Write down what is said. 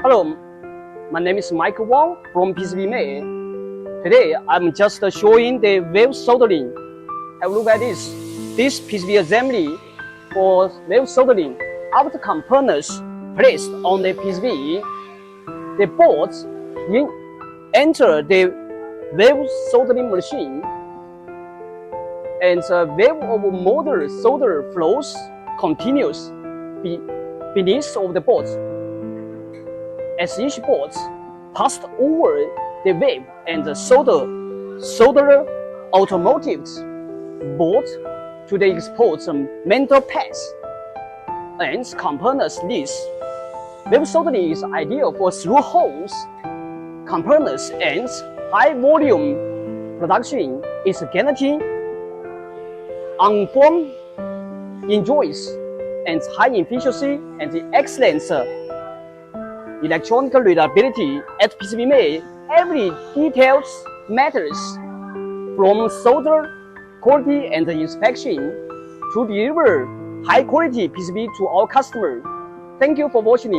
Hello, my name is Michael Wang from PCBMay. Today, I'm just showing the wave soldering. Have a look at this. This PCB assembly for wave soldering. After components placed on the PCB, the boards enter the wave soldering machine, and the wave of molten solder flows continues beneath of the boards. As each board passed over the wave and the solder automotive board to the exposed metal pads and components list. Wave soldering is ideal for through holes, components, and high volume production. Is guaranteed uniform enjoys and high efficiency and excellent electronic reliability. At PCBMay, every detail matters, from solder quality and inspection to deliver high quality PCB to our customer. Thank you for watching.